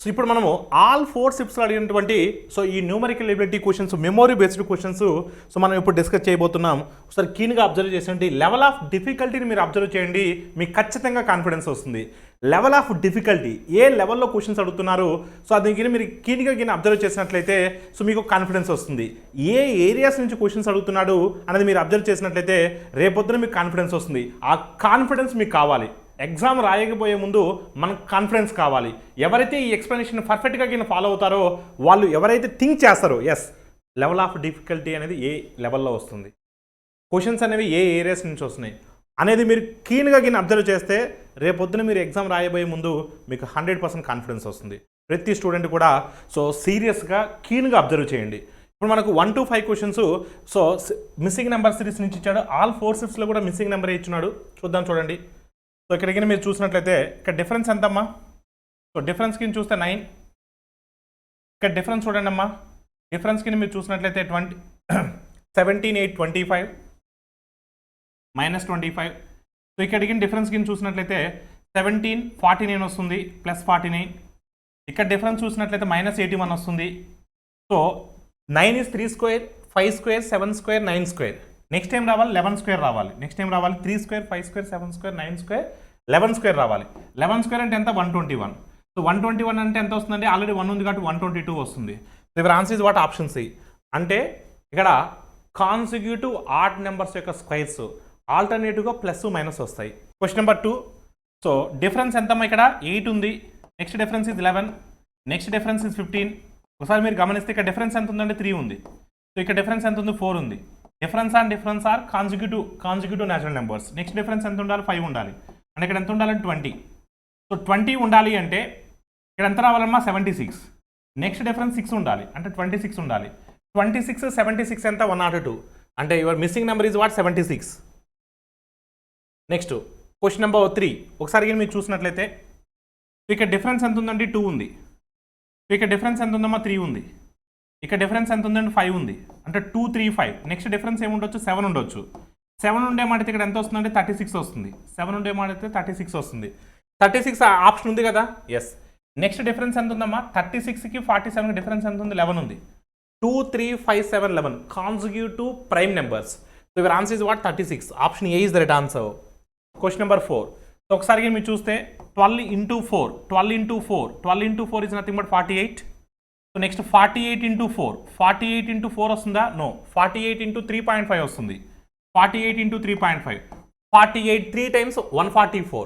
So ఇప్పుడు మనము all 4 షిప్స్లో అడిగినటువంటి సో ఈ numerical ability questions memory based questions so మనం ఇప్పుడు డిస్కస్ చేయబోతున్నాం. ఒకసారి కీన్గా అబ్జర్వ్ చేసేయండి. లెవెల్ ఆఫ్ డిఫికల్టీని మీరు అబ్జర్వ్ చేయండి, మీకు ఖచ్చితంగా కాన్ఫిడెన్స్ వస్తుంది. లెవెల్ ఆఫ్ డిఫికల్టీ ఏ లెవెల్లో క్వశ్చన్స్ అడుగుతున్నారు సో అది మీరు కీన్గా అబ్జర్వ్ చేసినట్లయితే సో మీకు కాన్ఫిడెన్స్ వస్తుంది. ఏ ఏరియాస్ నుంచి క్వశ్చన్స్ అడుగుతున్నాడు అనేది మీరు అబ్జర్వ్ చేసినట్లయితే రేపొద్దున మీకు కాన్ఫిడెన్స్ వస్తుంది. ఆ కాన్ఫిడెన్స్ మీకు కావాలి. ఎగ్జామ్ రాయకపోయే ముందు మనకు కాన్ఫిడెన్స్ కావాలి. ఎవరైతే ఈ ఎక్స్ప్లెనేషన్ పర్ఫెక్ట్గా ఫాలో అవుతారో వాళ్ళు ఎవరైతే థింక్ చేస్తారో ఎస్ లెవెల్ ఆఫ్ డిఫికల్టీ అనేది ఏ లెవెల్లో వస్తుంది, క్వశ్చన్స్ అనేవి ఏ ఏరియాస్ నుంచి వస్తున్నాయి అనేది మీరు కీన్గా అబ్జర్వ్ చేస్తే రేపొద్దున మీరు ఎగ్జామ్ రాయబోయే ముందు మీకు 100% కాన్ఫిడెన్స్ వస్తుంది. ప్రతి స్టూడెంట్ కూడా సో సీరియస్గా కీన్గా అబ్జర్వ్ చేయండి. ఇప్పుడు మనకు 1 to 5 questions so missing number series నుంచి ఇచ్చాడు. ఆల్ 4 షిఫ్ట్స్లో కూడా మిస్సింగ్ నెంబర్ ఇచ్చున్నాడు. చూద్దాం చూడండి. సో ఇక్కడికి మీరు చూసినట్లయితే ఇక్కడ డిఫరెన్స్ ఎంతమ్మా? సో డిఫరెన్స్ కింద చూస్తే 9. ఇక్కడ డిఫరెన్స్ చూడండి అమ్మా. డిఫరెన్స్ కింద మీరు చూసినట్లయితే 17, 8, 25 -25. సో ఇక్కడికి డిఫరెన్స్ కింద చూసినట్లయితే 17, 49 వస్తుంది +49. ఇక్కడ డిఫరెన్స్ చూసినట్లయితే -81 వస్తుంది. So 9 is 3 square, 5 square, 7 square, 9 square. Next time రావాలి 11 స్క్వేర్ రావాలి. నెక్స్ట్ టైం రావాలి 3 square, 5 square, 7 square, 9 square, 11 square రావాలి. 11 స్క్వేర్ అంటే ఎంత? 121. సో 121 అంటే ఎంత వస్తుందండి? ఆల్రెడీ 1 ఉంది కాబట్టి 122 వస్తుంది. So your answer is what? Option C. అంటే ఇక్కడ కాన్సిక్యూటివ్ ఆడ్ నెంబర్స్ యొక్క స్క్వేర్స్ ఆల్టర్నేటివ్గా ప్లస్ మైనస్ వస్తాయి. Question number 2. సో డిఫరెన్స్ ఎంతమ్మా? ఇక్కడ 8 ఉంది. Next difference is 11. Next difference is 15. ఒకసారి మీరు గమనిస్తే ఇక్కడ డిఫరెన్స్ ఎంత ఉందంటే 3 ఉంది. సో ఇక్కడ డిఫరెన్స్ ఎంత ఉంది? 4 ఉంది. Difference are consecutive natural numbers. Next difference ఎంత ఉండాలి? 5 ఉండాలి. అంటే ఇక్కడ ఎంత ఉండాలంటే 20. సో 20 ఉండాలి అంటే ఇక్కడ ఎంత రావాలమ్మా? 76. నెక్స్ట్ డిఫరెన్స్ 6 ఉండాలి అంటే 26 ఉండాలి. 26, 76 ఎంత? 102. అంటే your missing number is what? 76. Next question number 3. ఒకసారి మీరు చూసినట్లయితే ఇక్కడ డిఫరెన్స్ ఎంత ఉందండి? 2 ఉంది. ఇక్కడ డిఫరెన్స్ ఎంత ఉందమ్మా? 3 ఉంది. ఇక్కడ డిఫరెన్స్ ఎంత ఉందండి? 5 ఉంది. అంటే 2, 3, 5. Next difference ఏముండొచ్చు? 7 ఉండొచ్చు. 7 ఉండే మాడితే ఇక్కడ ఎంత వస్తుందంటే 36 వస్తుంది. 7 ఉండే మాడితే 36 వస్తుంది. 36 ఆప్షన్ ఉంది కదా? ఎస్. నెక్స్ట్ డిఫరెన్స్ ఎంత ఉందమ్మా? 36కి 47కి డిఫరెన్స్ ఎంత ఉంది? 11 ఉంది. 2, 3, 5, 7, 11 consecutive prime numbers. So your answer is what? 36. Option A is the right answer. Question number 4. So ఒకసారి మీరు చూస్తే 12 into 4. 12 into 4. 12 into 4 is nothing but 48. So next 48 into 4. 48 into 4 వస్తుందా? No. 48 into 3.5 వస్తుంది. 48 into 3.5. 48 3 times 144.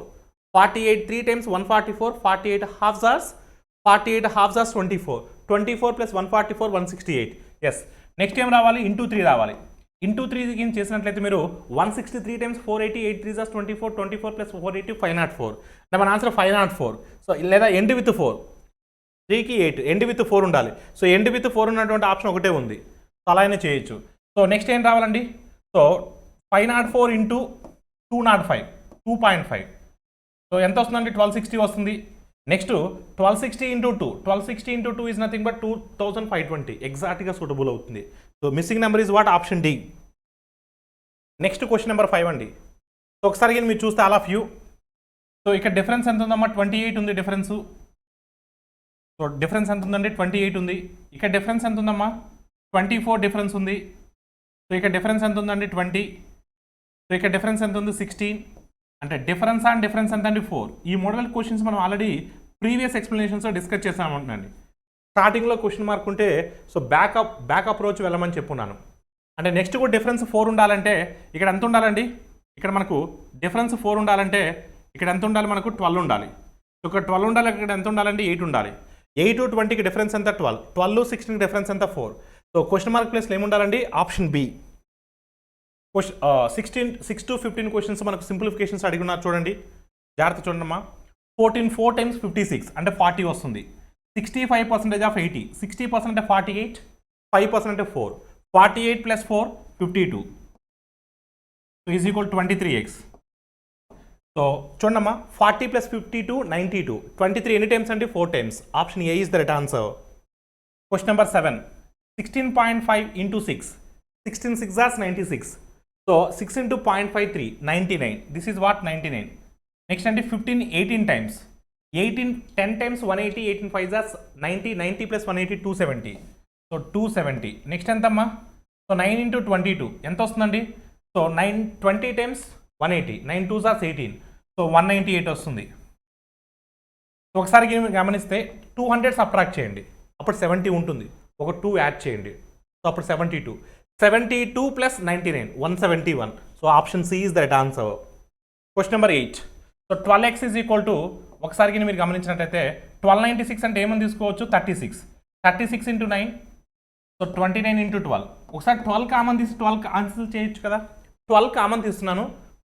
48 3 times 144. 48 halves are 24. 24 plus 144 168. Yes. Next ఏం రావాలి? Into 3 రావాలి. Into 3 చేసినట్లయితే మీరు 163 times 480. 8 3 is 24. 24 plus 480 504. మన ఆన్సర్ 504. సో లేదా ఎండ్ విత్ 4. 3కి 8 ఎండ్ విత్ 4 ఉండాలి. సో ఎండ్ విత్ 4 ఉన్నటువంటి ఆప్షన్ ఒకటే ఉంది. సో అలా అయినా చేయొచ్చు. సో నెక్స్ట్ ఏం రావాలండి? So 504 into 205 2.5. సో ఎంత వస్తుందండి? 1260 వస్తుంది. Next 1260 into 2. 1260 into 2 is nothing but 2520. ఎగ్జాక్ట్గా సూటబుల్ అవుతుంది. So missing number is what? Option D. Next question number 5 అండి. సో ఒకసారి మీరు చూస్తే ఆల్ ఆఫ్ యూ. సో ఇక్కడ డిఫరెన్స్ ఎంత ఉందమ్మా? 28 ఉంది డిఫరెన్స్. సో డిఫరెన్స్ ఎంత ఉందండి? 28 ఉంది. ఇక్కడ డిఫరెన్స్ ఎంత ఉందమ్మా? 24 డిఫరెన్స్ ఉంది. సో ఇక్కడ డిఫరెన్స్ ఎంత ఉందండి? 20. సో ఇక్కడ డిఫరెన్స్ ఎంత ఉంది? 16. అంటే డిఫరెన్స్ ఎంత అండి? 4. ఈ మోడల్ క్వశ్చన్స్ మనం ఆల్రెడీ ప్రీవియస్ ఎక్స్ప్లెనేషన్స్లో డిస్కస్ చేసామంటున్నాండి. స్టార్టింగ్లో క్వశ్చన్ మార్క్ ఉంటే సో బ్యాక్ అప్రోచ్ వెళ్ళమని చెప్పున్నాను. అంటే నెక్స్ట్ కూడా డిఫరెన్స్ 4 ఉండాలంటే ఇక్కడ ఎంత ఉండాలండి? ఇక్కడ మనకు డిఫరెన్స్ 4 ఉండాలంటే ఇక్కడ ఎంత ఉండాలి? మనకు 12 ఉండాలి. ఇక్కడ 12 ఉండాలి. ఇక్కడ ఎంత ఉండాలండి? 8 ఉండాలి. 8 to 20కి డిఫరెన్స్ ఎంత? 12. 12 to 16కి డిఫరెన్స్ ఎంత? 4. సో క్వశ్చన్ మార్క్ ప్లేస్లో ఏముండాలండి? Option B. 6 to 15 క్వశ్చన్స్ మనకు సింప్లిఫికేషన్స్ అడిగి ఉన్నారు. చూడండి, జాగ్రత్త చూడండమ్మా. 14 4 times 56 అంటే 40 వస్తుంది. 65% ఆఫ్ 80. 60% అంటే 48. 5% అంటే 4. 48 plus 4 52. So is equal 23x. So చూడమ్మా, 40 plus 52 92. 23 ఎన్ని టైమ్స్ అంటే? 4 times. Option A is the right answer. Question number 7. 16.5 into 6. 16 6 are 96. So 6 into 0.53 99. This is what? 99. Next అంటే 15 18 times. 10 times 180, 18 5 జాస్ 90, 90 plus 180 270. సో 270. నెక్స్ట్ ఎంతమ్మా? So 9 into 22 ఎంత వస్తుందండి? So 20 times 180, 9 2 Jos 18. So 198 వస్తుంది. ఒకసారి గమనిస్తే 200 సబ్ట్రాక్ట్ చేయండి, అప్పుడు 70 ఉంటుంది. ఒక 2 యాడ్ చేయండి, సో అప్పుడు 72. 72 plus 99, 171. So option C is the right answer. Question number 8. So 12x is equal to, ఒకసారి మీరు గమనించినట్లయితే 1296 అంటే ఏమని తీసుకోవచ్చు? 36. 36 into 9, సో 29 into 12. ఒకసారి 12 కామన్ తీసి 12 క్యాన్సిల్ చేయొచ్చు కదా. 12 కామన్ తీస్తున్నాను,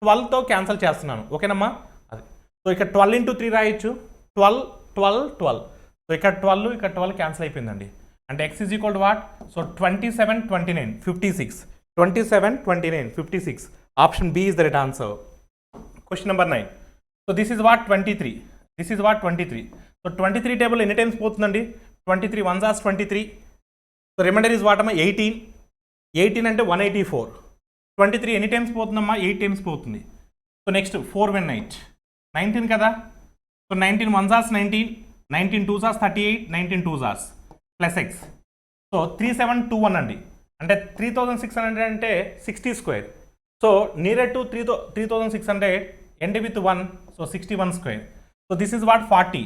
12తో క్యాన్సిల్ చేస్తున్నాను, ఓకేనమ్మా? అది. సో ఇక్కడ 12 into 3 రాయొచ్చు, 12 12 12. సో ఇక్కడ 12 ఇక్కడ 12 క్యాన్సిల్ అయిపోయిందండి. అంటే x is equal to what? So 27 29 56. 27 29 56. Option B is the right answer. Question number 9. So this is what? 23. This is what? 23. So 23 table ఎన్ని టైమ్స్ పోతుందండి? 23 1 జాస్ 23. సో రిమైండర్ ఈజ్ వాట్ అమ్మా? 18. 18 అంటే 184. 23 ఎన్ని టైమ్స్ పోతుందమ్మా? 8 టైమ్స్ పోతుంది. సో నెక్స్ట్ 4 1 8 19 కదా. సో 19 1 జాస్ 19, 19 2 జాస్ 38, 19 2 జాస్ ప్లస్ ఎక్స్. సో 3721 అండి, అంటే 3600 అంటే 60 square. So near to 3600 end with 1, so 61 square. So this is what? 40.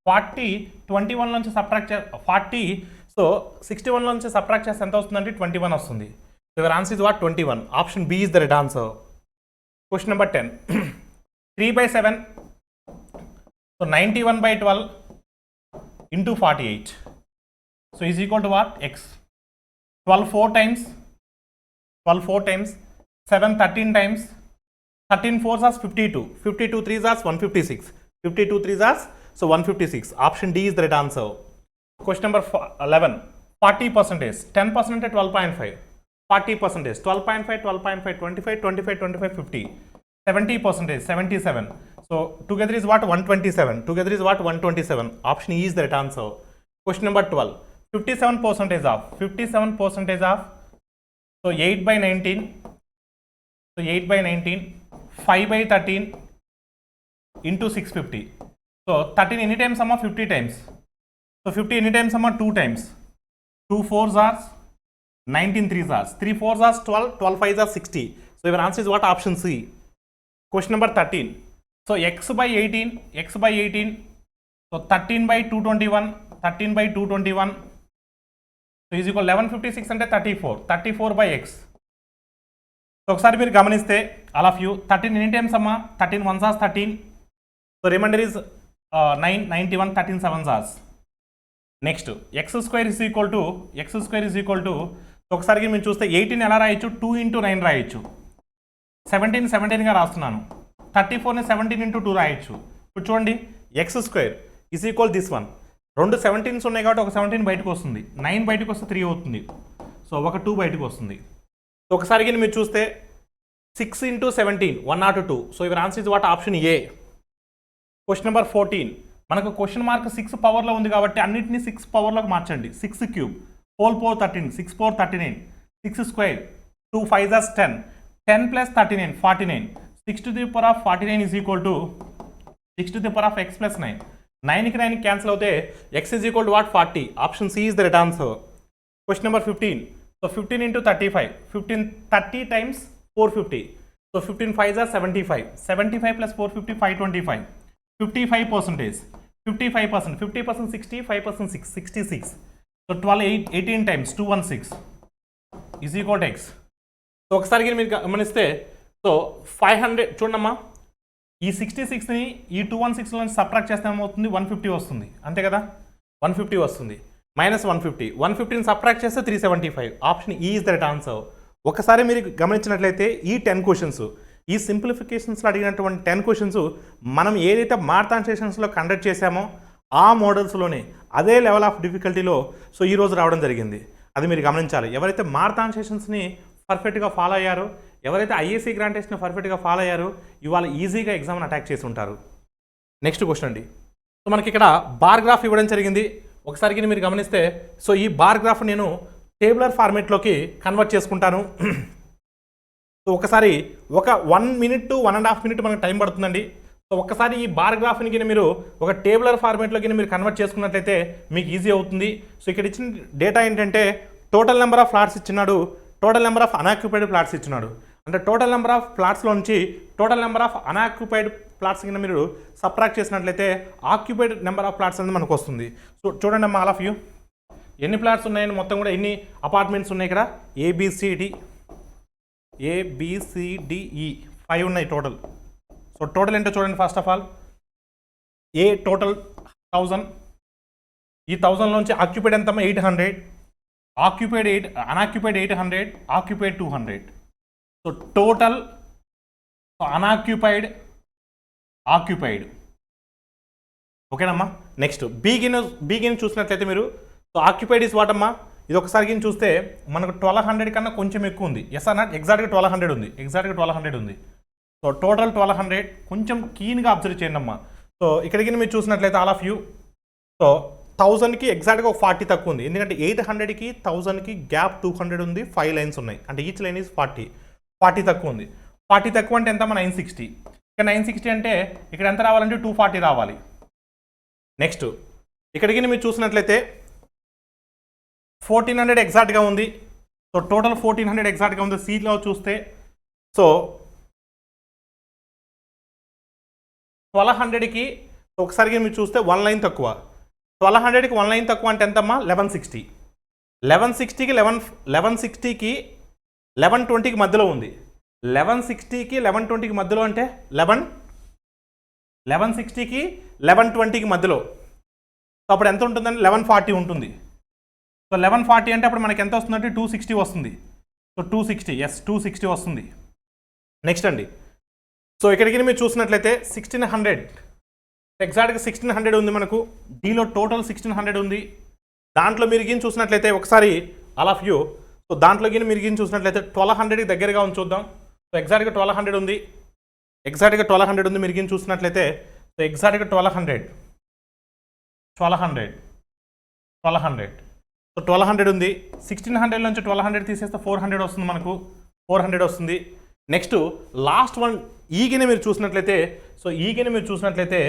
40 21 నుంచి సబ్ట్రాక్ట్ 40. సో 61 నుంచి సబ్ట్రాక్ట్ చేస్తే ఎంత వస్తుందండి? 21 వస్తుంది. So your answer is what? 21. Option B is the right answer. Question number 10. 3/7, so 91/12 into 48. So is equal to what? x. 12 4 times, 7 13 times, 13 4 జాస్ 52, 52 3 జాస్ 156, 52 3 జాస్ సో 156. Option D is the right answer. Question number 11. 40%, 10% అంటే 12.5. 40%, 12.5 12.5 25 25 25 50. 70%, 77. So together is what? 127. Together is what? 127. Option E is the right answer. Question number 12. 57% of, 57% of, so 8/19. So 8/19, 5/13 into 650. So 13 ఎన్ని times అమ్మా? 50 times. So 50 ఎన్ని times అమ్మా? 2 times. 2 4 జాస్ 19 3 జాస్ 3 4 జాస్ 12, 12 5 జాస్ 60. So your answer is what? Option C. Question number 13. So x/18, x/18, so 13/221, 13/221. So is equal 1156 అంటే 34, 34/x. So ఒకసారి మీరు గమనిస్తే ఆల్ ఆఫ్ యూ 13 ఎన్ని టైమ్స్ అమ్మా? 13 1 జాస్ 13. సో రిమైండర్ ఈజ్ 9 91, 13 7 జాస్. Next x² is equal to ఒకసారికి మీరు చూస్తే 18 ఎలా రాయొచ్చు? 2 into 9 రాయొచ్చు. 17 17గా రాస్తున్నాను. 34ని 17 into 2 రాయొచ్చు. ఇప్పుడు చూడండి, x² is equal this one. రెండు 17s ఉన్నాయి కాబట్టి ఒక 17 బయటకు వస్తుంది, 9 బయటకు వస్తే 3 అవుతుంది. సో ఒక 2 బయటకు వస్తుంది. సో ఒకసారికి మీరు చూస్తే 6 into 17 102. So your answer is what? Option A. Question number 14. మనకు క్వశ్చన్ మార్క్ 6 పవర్లో ఉంది కాబట్టి అన్నింటినీ 6 పవర్లోకి మార్చండి. 6 cube, whole power 13, 6 power 39, 6 square, 2 5 జాస్ 10, 10 plus 39 49. 6 to the power of 49 is equal to 6 to the power of x plus 9. 9కి 9 cancel అవుతే x is equal to what? 40. Option C is the right answer. Question number 15. So 15 into 35, 30 times 450. So 15 5 are 75, 75 plus 450 525. 55%, 50% 60, 5% 6, 66. So 18 times 216 is equal to x. So ఒకసారి మీరు గమనిస్తే so 500 చూడమ్మా, ఈ 66ని ఈ 216 నుంచి subtract చేస్తే ఏమవుతుంది? 150 వస్తుంది, అంతే కదా? 150 వస్తుంది. మైనస్ 150ని సబ్ట్రాక్ట్ చేస్తే 375. Option E is the right answer. ఒకసారి మీరు గమనించినట్లయితే ఈ 10 క్వశ్చన్స్, ఈ సింప్లిఫికేషన్స్లో అడిగినటువంటి 10 క్వశ్చన్స్ మనం ఏదైతే మార్థాన్ సెషన్స్లో కండక్ట్ చేశామో ఆ మోడల్స్లోనే అదే లెవెల్ ఆఫ్ డిఫికల్టీలో సో ఈరోజు రావడం జరిగింది. అది మీరు గమనించాలి. ఎవరైతే మార్థాన్ సెషన్స్ని పర్ఫెక్ట్గా ఫాలో అయ్యారో, ఎవరైతే ఐఏసీ గ్రాండ్ టెస్ట్ని పర్ఫెక్ట్గా ఫాలో అయ్యారో ఇవాళ ఈజీగా ఎగ్జామ్ని అటాక్ చేసి ఉంటారు. నెక్స్ట్ క్వశ్చన్ అండి. సో మనకి ఇక్కడ బార్ గ్రాఫ్ ఇవ్వడం జరిగింది. ఒకసారికి మీరు గమనిస్తే సో ఈ బార్ గ్రాఫ్ నేను టేబులర్ ఫార్మేట్లోకి కన్వర్ట్ చేసుకుంటాను. సో ఒకసారి ఒక 1 minute to 1.5 minutes మనకు టైం పడుతుందండి. సో ఒక్కసారి ఈ బార్ గ్రాఫ్ని కింద మీరు ఒక టేబులర్ ఫార్మేట్లో కింద మీరు కన్వర్ట్ చేసుకున్నట్లయితే మీకు ఈజీ అవుతుంది. సో ఇక్కడ ఇచ్చిన డేటా ఏంటంటే టోటల్ నెంబర్ ఆఫ్ ఫ్లాట్స్ ఇచ్చినాడు, total number of unoccupied flats ఇచ్చినాడు. అంటే టోటల్ నెంబర్ ఆఫ్ ఫ్లాట్స్లో నుంచి total number of unoccupied flats కింద మీరు సబ్ట్రాక్ట్ చేసినట్లయితే ఆక్యుపైడ్ నెంబర్ ఆఫ్ ఫ్లాట్స్ అనేది మనకు వస్తుంది. సో చూడండి అమ్మా, ఆల్ ఆఫ్ యూ ఎన్ని ఫ్లాట్స్ ఉన్నాయని మొత్తం కూడా ఎన్ని అపార్ట్మెంట్స్ ఉన్నాయి ఇక్కడ ఏబిసిడిఈ 5 ఉన్నాయి టోటల్. సో టోటల్ ఏంటో చూడండి. First of all a total 1000, ఈ 1000లోంచి ఆక్యుపైడ్ ఎంతమ్మా 800, occupied 8, unoccupied 800, occupied 200. So total unoccupied occupied. ఓకేనమ్మా. నెక్స్ట్ బీగిన్ చూసినట్లయితే మీరు సో ఆక్యుపైడ్ ఇస్ వాట్ అమ్మా, ఇది ఒకసారి కింద చూస్తే మనకు 1200 కన్నా కొంచెం ఎక్కువ ఉంది. ఎస్ అన్న, ఎగ్జాక్ట్గా 1200 ఉంది, ఎగ్జాక్ట్గా 1200 ఉంది. So total 1200. కొంచెం కీన్గా అబ్జర్వ్ చేయండి అమ్మా. సో ఇక్కడికి మీరు చూసినట్లయితే ఆల్ ఆఫ్ యూ సో 1000కి ఎగ్జాక్ట్గా ఒక 40 తక్కువ ఉంది. ఎందుకంటే 800కి 1000కి గ్యాప్ 200 ఉంది, 5 లైన్స్ ఉన్నాయి. అంటే ఈచ్ లైన్ ఈజ్ 40 తక్కువ ఉంది. 40 తక్కువ అంటే ఎంత 960. ఇక్కడ 960 అంటే ఇక్కడ ఎంత రావాలంటే 240 రావాలి. నెక్స్ట్ ఇక్కడికి మీరు చూసినట్లయితే 1400 ఎగ్జాక్ట్గా ఉంది. సో టోటల్ 1400 ఎగ్జాక్ట్గా ఉంది. సీట్లో చూస్తే సో 1200కి ఒకసారి మీరు చూస్తే 1 లైన్ తక్కువ. 1200కి 1 లైన్ తక్కువ అంటే ఎంతమ్మా 1160. 1160కి 1160కి 1120కి మధ్యలో ఉంది. 1160కి 1120కి మధ్యలో అంటే 1160కి 1120కి మధ్యలో. సో అప్పుడు ఎంత ఉంటుందండి 1140 ఉంటుంది. సో 1140 అంటే అప్పుడు మనకి ఎంత వస్తుందంటే 260 వస్తుంది. సో 260, ఎస్ 260 వస్తుంది. నెక్స్ట్ అండి, సో ఇక్కడికి మీరు చూసినట్లయితే 1600 ఎగ్జాక్ట్గా 1600 ఉంది మనకు. డీలో టోటల్ 1600 ఉంది. దాంట్లో మీరు గిని చూసినట్లయితే ఒకసారి ఆల్ ఆఫ్ యూ సో దాంట్లో గిని మీరు గిని చూసినట్లయితే 1200కి దగ్గరగా ఉంది చూద్దాం. సో ఎగ్జాక్ట్గా 1200 ఉంది, ఎగ్జాక్ట్గా 1200 ఉంది. మీరు గిని చూసినట్లయితే సో ఎగ్జాక్ట్గా 1200 సో 1200 ఉంది. 1600 నుంచి 1200 తీసేస్తే 400 వస్తుంది మనకు, 400 వస్తుంది. నెక్స్ట్ లాస్ట్ వన్ ఈగిని మీరు చూసినట్లయితే సో ఈగిని మీరు చూసినట్లయితే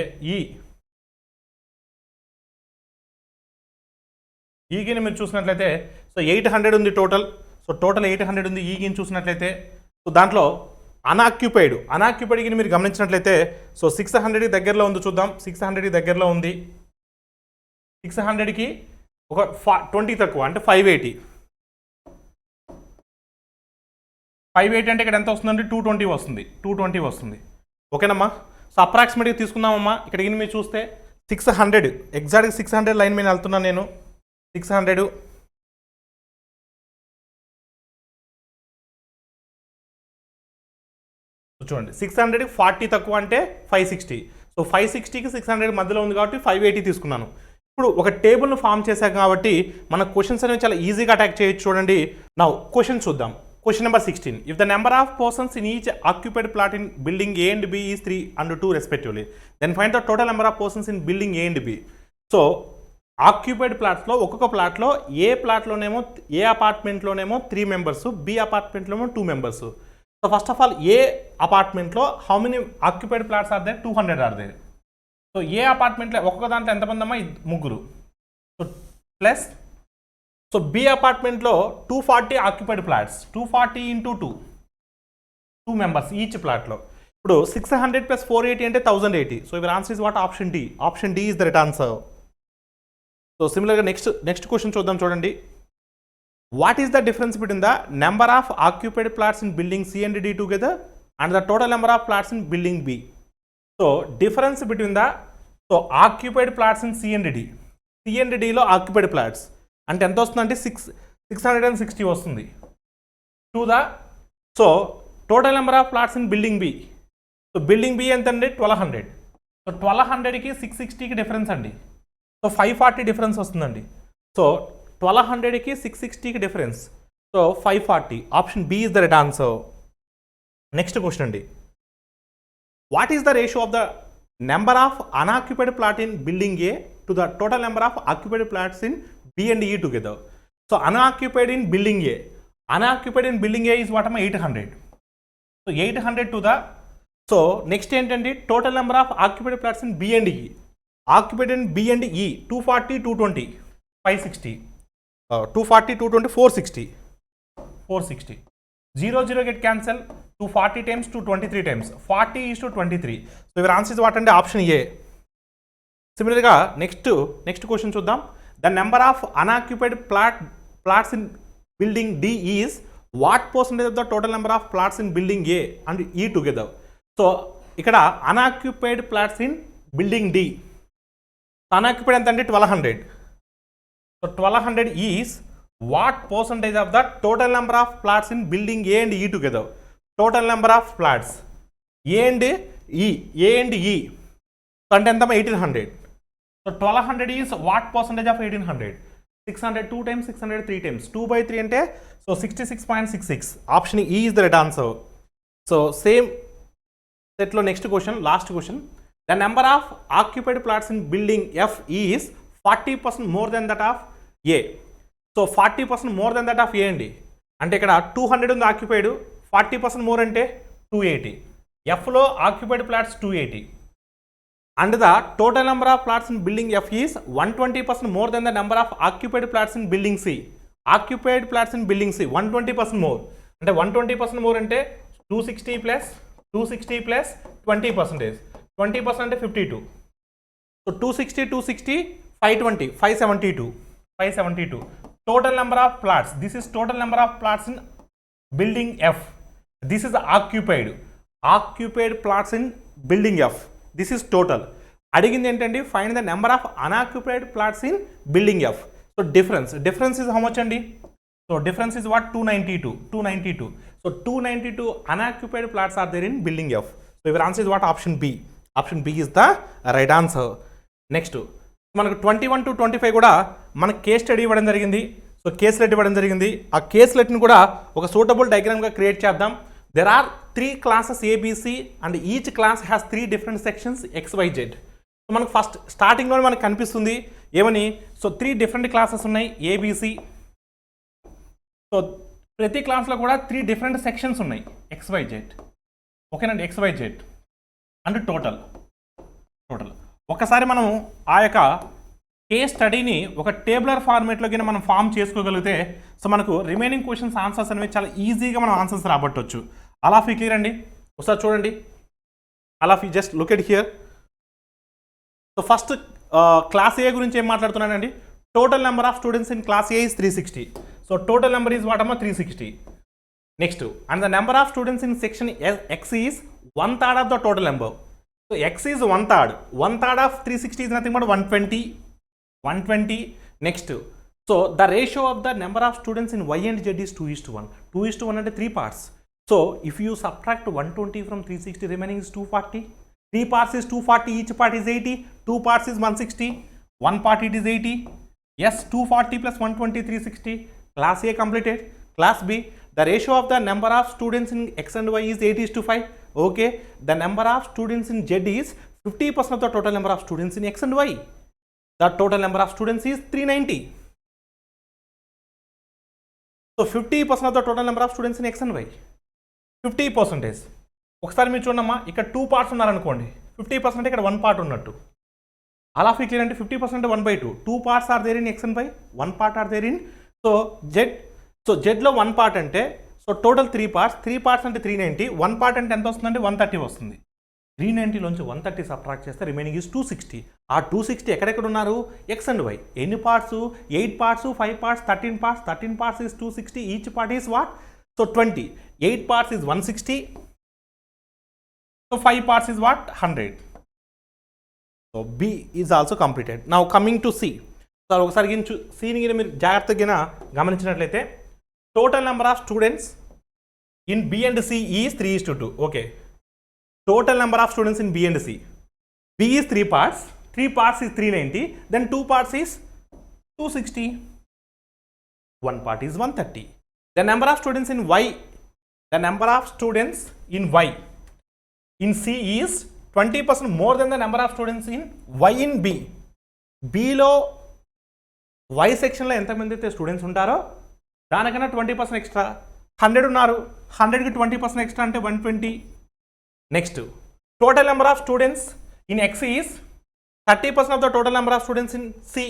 ఈగిని మీరు చూసినట్లయితే సో 800 ఉంది టోటల్. సో టోటల్ 800 ఉంది. ఈగిని చూసినట్లయితే సో దాంట్లో అన్ఆక్యుపైడ్కి మీరు గమనించినట్లయితే సో 600కి దగ్గరలో ఉంది చూద్దాం. 600కి దగ్గరలో ఉంది. 600కి ఒక 20 తక్కువ అంటే 580. 580 అంటే ఇక్కడ ఎంత వస్తుందంటే 220 వస్తుంది. ఓకేనమ్మా. సో అప్రాక్సిమేట్గా తీసుకుందామమ్మా. ఇక్కడికి మీరు చూస్తే 600 ఎగ్జాక్ట్గా 600 లైన్ మీద వెళ్తున్నాను నేను. 600 చూడండి. 600కి 40 తక్కువ అంటే 560. సో 560కి 600 మధ్యలో ఉంది కాబట్టి 580 తీసుకున్నాను. ఇప్పుడు ఒక టేబుల్ను ఫామ్ చేశాం కాబట్టి మన క్వశ్చన్స్ అనేవి చాలా ఈజీగా అటాక్ చేయొచ్చు. చూడండి, నా క్వశ్చన్ చూద్దాం. Question number 16. If the number of persons in each occupied plot in building A and B is 3 and 2 respectively, then find the total number of persons in building A and B. So occupied ప్లాట్స్లో ఒక్కొక్క ప్లాట్లో A ప్లాట్లోనేమో A అపార్ట్మెంట్లోనేమో 3 members, B అపార్ట్మెంట్లోనేమో 2 members. So first of all A అపార్ట్మెంట్లో how many occupied plots are there? 200 are there. So ఏ అపార్ట్మెంట్లో ఒక్కొక్క దాంట్లో ఎంతమంది అమ్మా? 3. సో ప్లస్ సో బి అపార్ట్మెంట్లో 240 occupied plots. 240 into 2 members each ప్లాట్లో. ఇప్పుడు 600 + 480 అంటే 1080. So your answer is what? Option D. Option D is the right answer. So సిమిలర్గా నెక్స్ట్ క్వశ్చన్ చూద్దాం. చూడండి, what is the difference between the number of occupied plots in building C and D together and the total number of plots in building B. So difference between the so occupied plots in C and D. C and డిలో occupied plots అంటే ఎంత వస్తుందంటే 660 వస్తుంది. To the so total number of plots in building B. So building B ఎంత అండి? 1200. So 1200కి 660కి difference అండి. సో 540 డిఫరెన్స్ వస్తుందండి. సో 1200కి 660కి difference. So 540. Option B is the right answer. Next question అండి, what is the ratio of the number of unoccupied plot in building A to the total number of occupied plots in B and E together. So unoccupied in building A, unoccupied in building A is what అమ్మా? 800. So 800 to the so next ఏంటంటే total number of occupied plots in B and E. Occupied in B and E 240, 220, 560, 240, 220, 460, 460. 0, 0 get cancel. 240 times 223 times. 40 is to 23. So your answer is what అంటే option A. సిమిలర్గా next question చూద్దాం. The number of unoccupied plots in building D is what percentage of the total number of plots in building A and E together. So ఇక్కడ unoccupied plots in building D, unoccupied ఎంత అంటే 1200. So 1200 is what percentage of the total number of plots in building A and E together? Total number of plots A and E. So ante enta 1800. So 1200 is what percentage of 1800? 600 2 times, 600 3 times. 2 by 3 ante so 66.66. Option E is the right answer. So same set lo next question, last question. The number of occupied plots in building F is 40% more than that of A. So 40% more than that of A అండి. అంటే ఇక్కడ 200 ఉంది occupied, 40% more అంటే 280. ఎఫ్లో occupied plots 280 and the total number of plots in building F is 120% more than the number of occupied plots in building C. Occupied plots in building C 120% more. అంటే 120% more అంటే 260 plus 20%. 20% అంటే 52. So 260 520 572. Total number of plots. This is total number of plots in building F. This is occupied plots in building F. This is total. అడిగింది ఏంటండి find the number of unoccupied plots in building F. So difference is how much అండి? So difference is what? 292. So 292 unoccupied plots are there in building F. So your answer is what? Option B is the right answer. Next మనకు 21 to 25 కూడా మనకు case study ఇవ్వడం జరిగింది. So case let ఇవ్వడం జరిగింది. ఆ case లెట్ని కూడా ఒక సూటబుల్ డయాగ్రామ్గా క్రియేట్ చేద్దాం. There are 3 classes A B C and each class has 3 different sections XYZ. సో మనకు ఫస్ట్ స్టార్టింగ్లో మనకు కనిపిస్తుంది ఏమని, సో 3 different classes ఉన్నాయి ఏబిసి. సో ప్రతి క్లాస్లో కూడా 3 different sections ఉన్నాయి XYZ. ఓకేనండి, XYZ అండ్ టోటల్. ఒకసారి మనం ఆ యొక్క కేస్ స్టడీని ఒక టేబులర్ ఫార్మేట్లోకి మనం ఫామ్ చేసుకోగలిగితే సో మనకు రిమైనింగ్ క్వశ్చన్స్ ఆన్సర్స్ అనేవి చాలా ఈజీగా మనం ఆన్సర్స్ రాబట్టవచ్చు. అలా ఫీ క్లియర్ అండి, ఒకసారి చూడండి. అలా ఫీ just look at here. So first class A గురించి ఏం మాట్లాడుతున్నానండి. Total number of students in class A is 360. So total number is what అమ్మా 360. Next and the number of students in section X is 1/3 of the total number. So x is 1/3. 1/3 of 360 is nothing but 120. Next, so the ratio of the number of students in y and z is 2:1. 2:1 అంటే 3 parts. So if you subtract 120 from 360, remaining is 240. 3 parts is 240. Each part is 80. 2 parts is 160. 1 part it is 80. Yes, 240 plus 120, 360. Class A completed. Class B, the ratio of the number of students in x and y is 8:5. Okay, the number of students in Z is 50% of the total number of students in X and Y. The total number of students is 390. So 50% of the total number of students in X and Y. 50%. ఒకసారి మీరు చూడమ్మా, ఇక్కడ 2 parts ఉన్నారనుకోండి, 50% ఇక్కడ 1 part ఉన్నట్టు. అలా fix అంటే 50% 1/2. 2 parts are there in X and Y, 1 part are there in Z. So జెడ్లో 1 part అంటే సో టోటల్ 3 parts అంటే 390. 1 part అంటే ఎంత వస్తుందంటే 130 వస్తుంది. 390లోంచి 130 సబ్ట్రాక్ట్ చేస్తే రిమైనింగ్ ఈజ్ 260. ఆ 260 ఎక్కడెక్కడ ఉన్నారు? X and Y. ఎన్ని parts? 8 parts, 5 parts, 13 parts. 13 parts is 260. Each part is what? So 20. 8 parts is 160. So 5 parts is what? 100. So B is also completed. Now coming to C. Sir ఒకసారి సీని మీరు జాగ్రత్తగా గమనించినట్లయితే total number of students in B and C is 3:2. Okay. Total number of students in B and C. B is 3 parts. 3 parts is 390. Then 2 parts is 260. 1 part is 130. The number of students in Y. The number of students in Y in C is 20% more than the number of students in Y in B. B లో Y సెక్షన్లో ఎంతమంది అయితే students ఉంటారో దానికన్నా 20% extra. 100 ఉన్నారు, 100కి 20% extra అంటే 120. Next total number of students in X is 30% of the total number of students in C.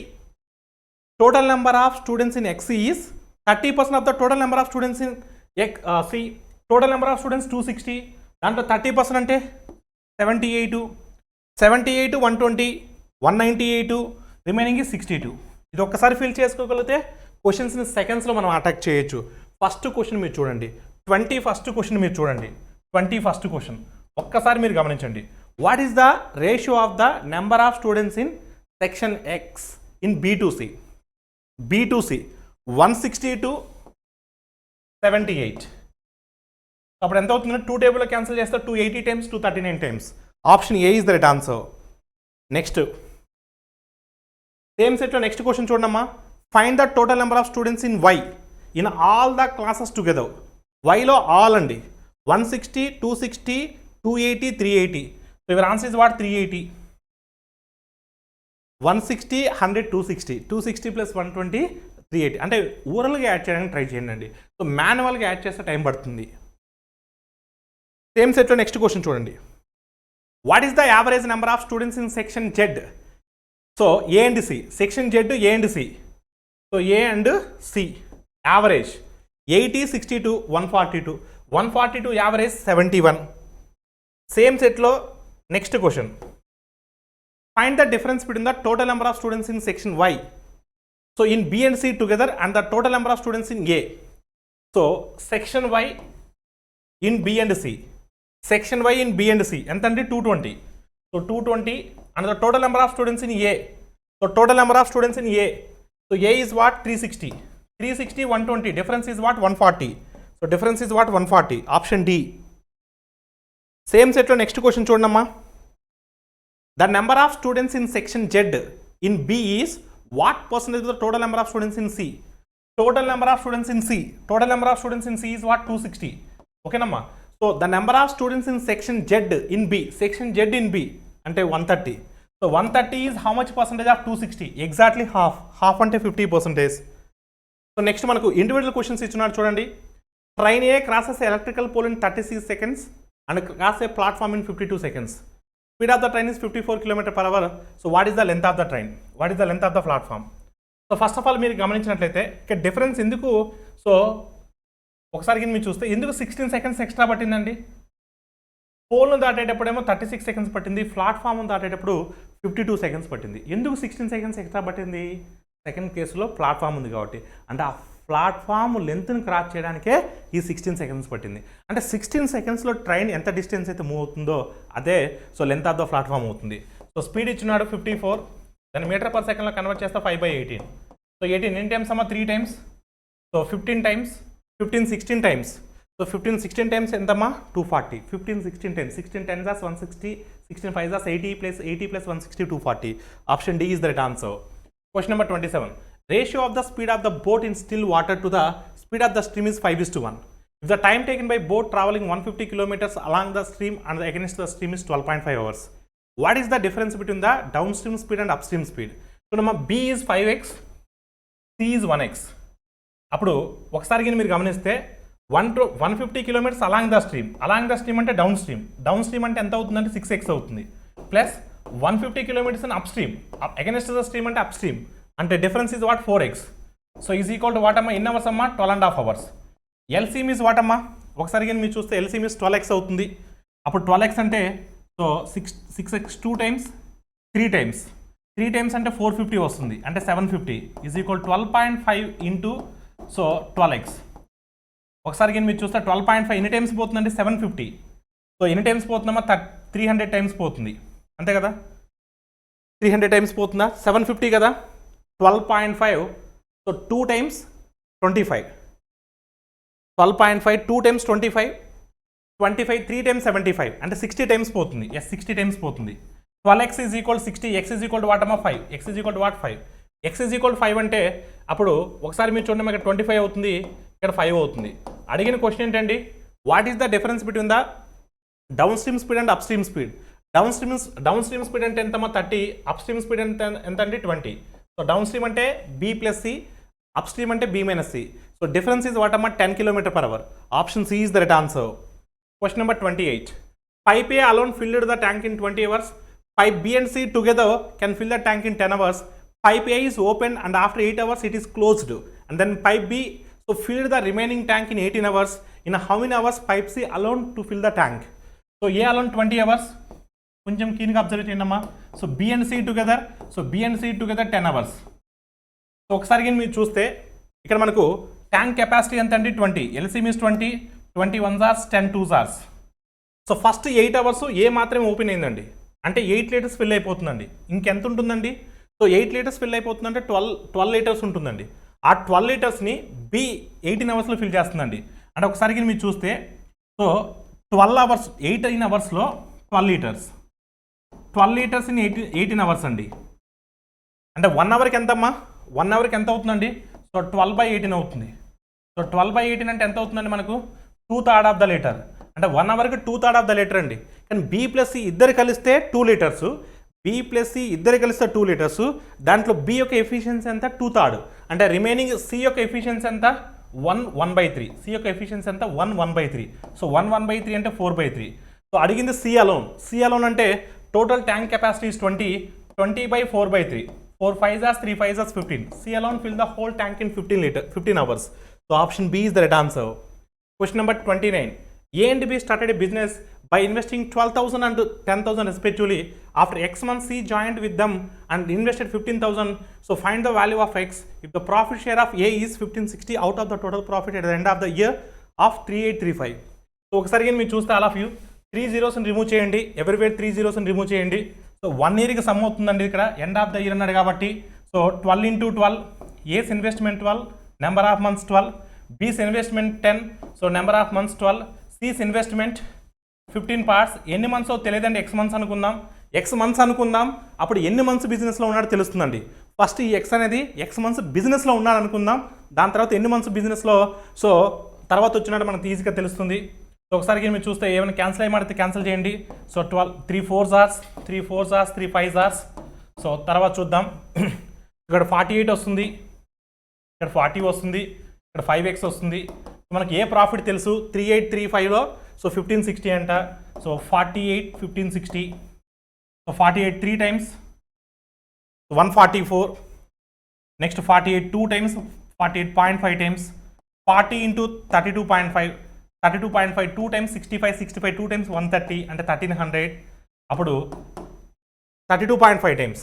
Total number of students in X is 30% of the total number of students in C. Total number of students 260, దాంట్లో 30% అంటే 78, 120, 198, remaining 62. ఇది ఒక్కసారి fill చేసుకోగలిగితే క్వశ్చన్స్ని సెకండ్స్లో మనం attack చేయొచ్చు. First question మీరు చూడండి, 21st క్వశ్చన్ మీరు చూడండి. 21st క్వశ్చన్ ఒక్కసారి మీరు గమనించండి. What is the ratio of the number of students in section X in B2C? 160 to 78. అప్పుడు ఎంత అవుతుందంటే 2 టేబుల్లో క్యాన్సిల్ చేస్తే 280 times, 239 times. Option A is the right answer. Next same సెట్లో నెక్స్ట్ క్వశ్చన్ చూడమ్మా. Find the total number of students in Y in all the classes together. వైలో all అండి 160, 260, 280, 380. So your answer is what? 380. 160, 100, 260. 260 + 120, 380. అంటే ఓరల్గా add చేయడానికి try చేయండి అండి. So మాన్యువల్గా add చేస్తే టైం పడుతుంది. సేమ్ సెట్లో నెక్స్ట్ క్వశ్చన్ చూడండి. What is the average number of students in section Z? So A and C. Section Z A and C. So A and C average 80, 62, 142. 142 average 71. Same సెట్లో next question. Find the difference between the total number of students in section Y. So in B and C together and the total number of students in A. So section Y in B and C. Section Y in B and C ఎంత అంటే 220. So 220 and the total number of students in A. So total number of students in A. So A is what? 360. 360, 120. Difference is what? 140. So difference is what? 140. Option D. Same set lo next question చూడండమ్మా. The number of students in section Z in B is what percentage of the total number of students in C? Total number of students in C. Total number of students in C is what? 260. Okay namma. So the number of students in section Z in B. Section Z in B అంటే 130. So 130 is how much percentage of 260? Exactly half. Half అంటే 50%. So next మనకు individual questions ఇచ్చున్నాడు చూడండి. Train a crosses electrical pole in 36 seconds and cross a platform in 52 seconds. Speed of the train is 54 km/h. So what is the length of the train? What is the length of the platform? So first of all మీరు గమనించినట్లయితే ఇక్కడ difference ఎందుకు? So ఒకసారి మీరు చూస్తే ఎందుకు 16 seconds extra పట్టిందండి? పోల్ను దాటేటప్పుడేమో 36 seconds పట్టింది, ప్లాట్ఫామ్ దాటేటప్పుడు 52 seconds పట్టింది. ఎందుకు 16 seconds ఎక్స్ట్రా పట్టింది? సెకండ్ కేసులో ప్లాట్ఫామ్ ఉంది కాబట్టి. అంటే ఆ ప్లాట్ఫామ్ లెంత్ని క్రాస్ చేయడానికే ఈ 16 seconds పట్టింది. అంటే 16 secondsలో ట్రైన్ ఎంత డిస్టెన్స్ అయితే మూవ్ అవుతుందో అదే so length of the platform అవుతుంది. సో స్పీడ్ ఇచ్చినాడు 54, దాన్ని మీటర్/సెకండ్లో కన్వర్ట్ చేస్తే 5/18. సో 18 ఎన్ని టైమ్స్ అమ్మా? 3 times. So 15 times, 15 16 times. So 15 16 times ఎంతమ్మా? 240. 15 16 times. 16 10s are 160, 16 5s are 80 + 80 + 160, 240. Option D is the right answer. Question number 27. Ratio of the speed of the boat in still water to the speed of the stream is 5:1. If the time taken by boat traveling 150 kilometers along the stream and against the stream is 12.5 hours, what is the difference between the downstream speed and upstream speed? So number B is 5x, C is 1x. అప్పుడు ఒకసారి మీరు గమనిస్తే 150 kilometers along the stream అంటే down stream అంటే ఎంత అవుతుందంటే 6x అవుతుంది, plus 150 kilometers in upstream against the stream అంటే upstream అంటే difference is what? 4x. So is equal to what అమ్మా? ఇన్ అవర్స్ అమ్మా? 12.5 hours. ఎల్సీఎం ఇస్ వాట్ అమ్మా? ఒకసారి మీరు చూస్తే ఎల్సీఎం ఇస్ 12x అవుతుంది. అప్పుడు 12x అంటే so 6x 2 times, 3 times. 3 times అంటే 450 వస్తుంది, అంటే 750 is equal 12.5 into so 12x. ఒకసారి మీరు చూస్తే 12.5 ఎన్ని టైమ్స్ పోతుందంటే 750. సో ఎన్ని టైమ్స్ పోతుందమ్మా? 300 times పోతుంది, అంతే కదా? 300 times పోతుందా? 750 కదా? 12.5. So 2 times 25. 12.5 2 times 25, 3 times 75 అంటే 60 times పోతుంది. ఎస్ 60 times పోతుంది. 12x is equal 60, x is equal to what అమ్మా? 5. x is equal to what? 5. x is equal 5 అంటే అప్పుడు ఒకసారి మీరు చూడండి, ఇక్కడ 25 అవుతుంది, ఇక్కడ 5 అవుతుంది. అడిగిన క్వశ్చన్ ఏంటండి? What is the difference between the down stream speed and up stream speed? Down stream speed అంటే ఎంతమ్మా? 30. అప్ స్ట్రీమ్ స్పీడ్ ఎంత అంటే 20. సో డౌన్ స్ట్రీమ్ అంటే B + C, అప్ స్ట్రీమ్ అంటే B - C. So difference is what అమ్మా? 10 km/h. Option C is the right answer. Question number 28. Pipe A alone filled the tank in 20 hours. Pipe B and C together can fill the tank in 10 hours. Pipe A is open and after 8 hours it is closed. And then pipe B so filled the remaining tank in 18 hours. In how many hours pipe C alone to fill the tank? So A alone 20 hours. కొంచెం కీన్గా observe చేయండమ్మా. So B and C together. So B and C together 10 hours. So ఒకసారి మీరు చూస్తే ఇక్కడ మనకు tank capacity ఎంత అండి 20. LCM is 20. 21 hours 10 2 hours. So first 8 hours ఏ మాత్రమే ఓపెన్ అయిందండి, అంటే 8 లీటర్స్ ఫిల్ అయిపోతుందండి. ఇంకెంత ఉంటుందండి? సో 8 లీటర్స్ ఫిల్ అయిపోతుందంటే 12 లీటర్స్ ఉంటుందండి. ఆ 12 లీటర్స్ని B 18 అవర్స్లో ఫిల్ చేస్తుందండి. అంటే ఒకసారికి మీరు చూస్తే సో 12 అవర్స్ 18 అవర్స్లో 12 లీటర్స్ 12 లీటర్స్ ఇన్ 18 అవర్స్ అండి. అంటే 1 అవర్కి ఎంతమ్మా? 1 అవర్కి ఎంత అవుతుందండి? సో 12/18 అవుతుంది. సో 12/18 అంటే ఎంత అవుతుందండి మనకు? 2/3 ఆఫ్ ద లీటర్. అంటే 1 అవర్కి 2/3 ఆఫ్ ద లీటర్ అండి. కానీ B ప్లస్ C ఇద్దరు కలిస్తే 2 లీటర్స్, B ప్లస్ C ఇద్దరు కలిస్తే 2 లీటర్స్. దాంట్లో B యొక్క ఎఫిషియన్సీ ఎంత? 2/3. అంటే రిమైనింగ్ C యొక్క ఎఫిషియన్సీ ఎంత? 1/3. C యొక్క ఎఫిషియన్సీ ఎంత? 1/3. సో 1/3 అంటే 4/3. సో అడిగింది C అలోన్ అంటే total tank capacity is 20/4/3. 4 5s 3 5s 15. C alone fill the whole tank in 15 hours. So option B is the right answer. Question number 29. A and B started a business by investing 12,000 and 10,000 respectively. After X months, C joined with them and invested 15,000. So find the value of X if the profit share of A is 1560 out of the total profit at the end of the year of 3835. So ఒకసారి మీరు చూస్తే all of you 3 zeros remove చేయండి. Everywhere 3 zeros remove చేయండి. So 1 ఇయర్కి some అవుతుందండి. ఇక్కడ end of the year అన్నాడు కాబట్టి so 12 into 12, A's investment 12, number of months 12, B's investment 10, so number of months 12, C's investment 15 parts. ఎన్ని మంత్స్ తెలియదండి, X months అనుకుందాం. అప్పుడు ఎన్ని మంత్స్ బిజినెస్లో ఉన్నాడో తెలుస్తుందండి. ఫస్ట్ ఈ ఎక్స్ అనేది ఎక్స్ మంత్స్ బిజినెస్లో ఉన్నాడు అనుకుందాం. దాని తర్వాత ఎన్ని మంత్స్ బిజినెస్లో సో తర్వాత వచ్చినట్టు మనకు ఈజీగా తెలుస్తుంది. సో ఒకసారి మీరు చూస్తే ఏమైనా క్యాన్సిల్ అయ్యి క్యాన్సిల్ చేయండి. So 3 4s 3 5s. సో తర్వాత చూద్దాం. ఇక్కడ 48 వస్తుంది, ఇక్కడ 40 వస్తుంది, ఇక్కడ 5x వస్తుంది. మనకి ఏ ప్రాఫిట్ తెలుసు? 3835లో సో 1560 అంట. So 48 1560. So 48 3 times 144. Next 48 2 times 48.5 times 40 into 32.5. 32.5 2 times 65 2 times 130 అంటే 1300. అప్పుడు 32.5 times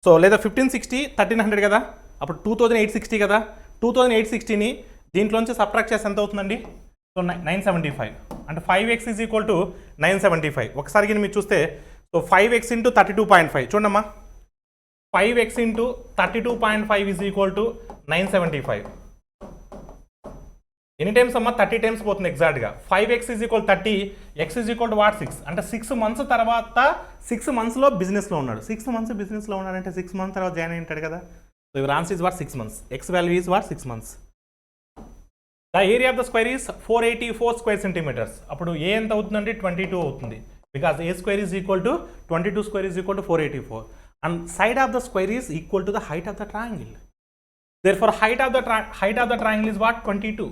సో లేదా 1560 1300 కదా, అప్పుడు 2860 కదా. 2860ని దీంట్లోంచి సబ్ట్రాక్ట్ చేస్తే ఎంత అవుతుందండి? సో 975 అంటే 5x ఈజ్ ఈక్వల్ టు 975. ఒకసారి మీరు చూస్తే సో 5x into 32.5 చూడమ్మా, 5x into 32.5 is equal to 975. ఎన్ని టైమ్స్ అమ్మా? 30 టైమ్స్ పోతుంది ఎగ్జాక్ట్గా. 5x is equal 30, x is equal to what 6. అంటే 6 months తర్వాత 6 monthsలో బిజినెస్లో ఉన్నాడు. 6 months బిజినెస్లో ఉన్నాడంటే 6 months తర్వాత జాయిన్ అయి ఉంటాడు కదా. So your answer is what 6 months. X value is what 6 months. The area of the square is 484 square centimeters. అప్పుడు ఏ ఎంత అవుతుందండి? 22 అవుతుంది. Because A square is equal to 22 square is equal to 484. And side of the square is equal to the height of the triangle. Therefore height of the triangle is what 22.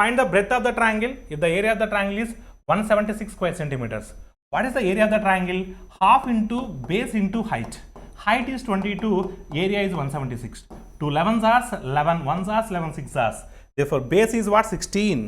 Find the breadth of the triangle if the area of the triangle is 176 square centimeters. What is the area of the triangle? Half into base into height. Height is 22, area is 176. 2 11s are 11, 1s are 11, 6s are. Therefore, base is what 16.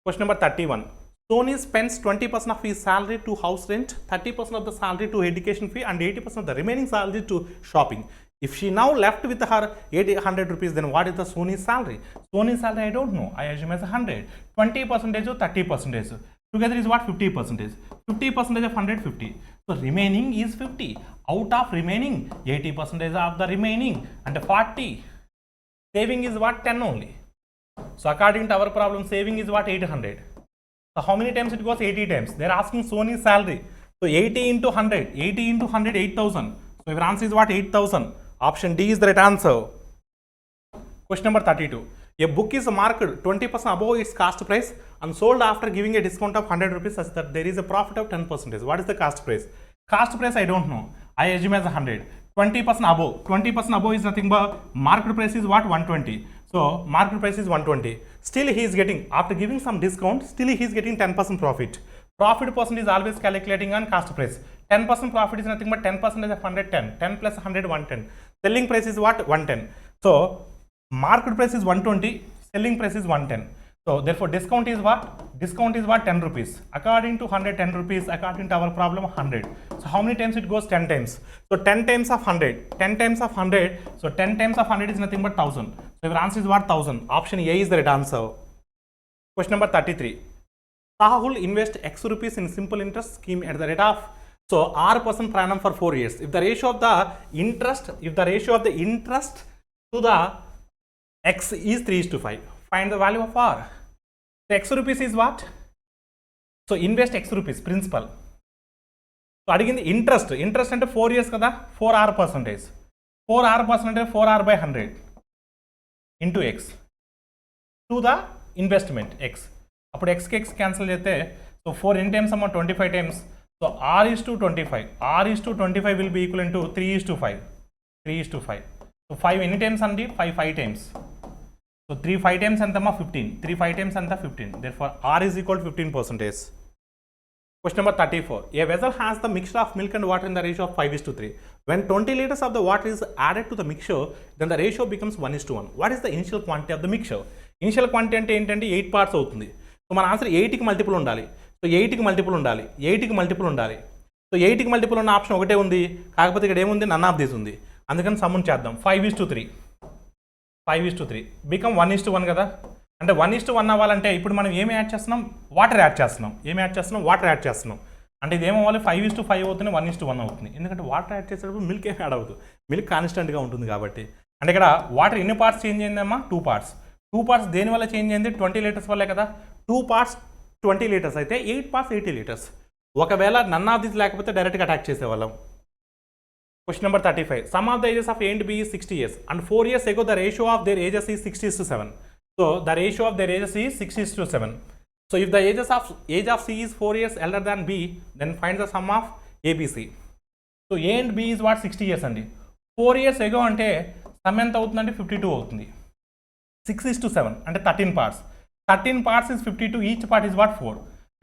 Question number 31. Sony spends 20% of his salary to house rent, 30% of the salary to education fee, and 80% of the remaining salary to shopping. If she now left with her 800 rupees, then what is the Sony's salary? Sony's salary I don't know. I assume as 100. 20% or 30%. Together is what 50%. 50% of 100 50. So remaining is 50. Out of remaining 80% of the remaining and 40. Saving is what 10 only. So according to our problem, saving is what 800. So how many times it goes? 80 times. They are asking Sony's salary. So 80 into 100. 80 into 100 8,000. So your answer is what 8,000. Option D is the right answer. Question number 32. A book is marked 20% above its cost price and sold after giving a discount of 100 rupees such that there is a profit of 10%. What is the cost price? Cost price I don't know. I assume as 100. 20% above. 20% above is nothing but market price is what 120. So market price is 120. Still he is getting, after giving some discount, still he is getting 10% profit. Profit percent is always calculating on cost price. 10% profit is nothing but 10% of 110. 10 plus 100, 110. Selling price is what? 110. So market price is 120. Selling price is 110. So therefore discount is what? Discount is what? 10 rupees. According to 100, 10 rupees. According to our problem, 100. So how many times it goes? 10 times. So 10 times of 100. 10 times of 100. So 10 times of 100 is nothing but 1000. So your answer is what? 1000. Option A is the right answer. Question number 33. Rahul invest X rupees in simple interest scheme at the rate of 6% per annum for 4 years. If the ratio of the interest to the X is 3:5, find the value of R. So X rupees is what? So invest X rupees principal. So అడిగింది interest అంటే 4 years కదా, 4R percentage. 4R percentage 4R by 100 into X to the investment X. అప్పుడు Xకి X cancel చేస్తే so 4 ఎన్ని times అమ్మా 25 times. So R is to 25. R is to 25 will be equivalent to 3:5. 3:5. So 5 ఎన్ని times అండి? 5 times. So 3 5 times ఎంతమ్మా? 15. 3 5 times ఎంత? 15. Therefore R is equal to 15%. Question number 34. A vessel has the mixture of milk and water in the ratio of 5:3. When 20 liters of the water is added to the mixture, then the ratio becomes 1:1. What is the initial quantity of the mixture? Initial quantity అంటే ఏంటంటే 8 parts అవుతుంది. So మన answer 8కి multiple ఉండాలి. So 8కి multiple ఉండాలి. 8కి multiple ఉండాలి. So 8కి multiple ఉన్న option ఒకటే ఉంది, కాకపోతే ఇక్కడ ఏముంది? నన్ ఆఫ్ దిస్ ఉంది. అందుకని సమ్మున్ చేద్దాం. 5:3. 5:3 బికమ్ 1:1 కదా. అంటే 1:1 అవ్వాలంటే ఇప్పుడు మనం ఏమి యాడ్ చేస్తున్నాం? వాటర్ యాడ్ చేస్తున్నాం. వాటర్ యాడ్ చేస్తున్నాం. అంటే ఇది ఏమవ్వాలి? 5:5 అవుతుంది, 1:1 అవుతుంది. ఎందుకంటే వాటర్ యాడ్ చేసేటప్పుడు మిల్క్ ఏమి యాడ్ అవుతుంది, మిల్క్ కాన్స్టెంట్గా ఉంటుంది కాబట్టి. అంటే ఇక్కడ వాటర్ ఎన్ని పార్ట్స్ చేంజ్ అయిందమ్మా? 2 parts. 2 parts దేనివల్ల చేంజ్ అయింది? 20 liters వల్లే కదా. 2 parts 20 liters అయితే 8 parts 80 liters. ఒకవేళ నన్ ఆఫ్ దిస్ లేకపోతే డైరెక్ట్గా అటాక్ చేసేవాళ్ళం. Question number 35. Sum of the ages of A and B is 60 years and 4 years ago the ratio of their ages is 60:7. So the ratio of their ages is 60:7. So if the age of C is 4 years elder than B, then find the sum of ABC. So A and B is what? 60 years అండి. 4 years ago అంటే some ఎంత అవుతుందంటే 52 అవుతుంది. 6:7 అంటే 13 parts. 13 parts is 52. Each part is what? 4.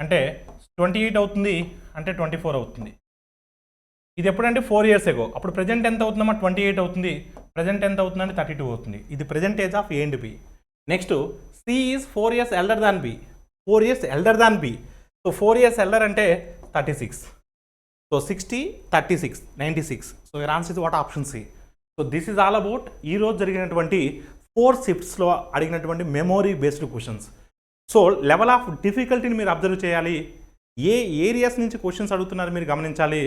అంటే 28 అవుతుంది, అంటే 24 అవుతుంది. ఇది ఎప్పుడంటే 4 years ago. అప్పుడు ప్రజెంట్ ఎంత అవుతుందమ్మా? 28 అవుతుంది. ప్రజెంట్ ఎంత అవుతుందంటే 32 అవుతుంది. ఇది present age of A and B. Next C is 4 years elder than B. 4 years elder than B. So 4 years elder అంటే 36. So 60, 36, 96. So your answer is what? Option C. So this is all about ఈరోజు జరిగినటువంటి 4 shiftsలో అడిగినటువంటి memory based questions. So level of డిఫికల్టీని మీరు observe చేయాలి. ఏ areas నుంచి questions అడుగుతున్నారు మీరు గమనించాలి.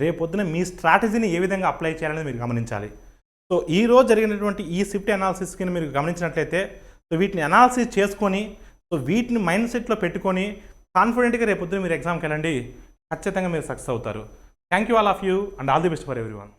రేపొద్దున మీ స్ట్రాటజీని ఏ విధంగా అప్లై చేయాలని మీరు గమనించాలి. సో ఈరోజు జరిగినటువంటి ఈ షిఫ్ట్ అనాలిసిస్కి మీరు గమనించినట్లయితే సో వీటిని అనాలిసిస్ చేసుకొని సో వీటిని మైండ్ సెట్లో పెట్టుకొని కాన్ఫిడెంట్గా రేపొద్దున మీరు ఎగ్జామ్కి వెళ్ళండి. ఖచ్చితంగా మీరు సక్సెస్ అవుతారు. Thank you all of you and all the best for everyone.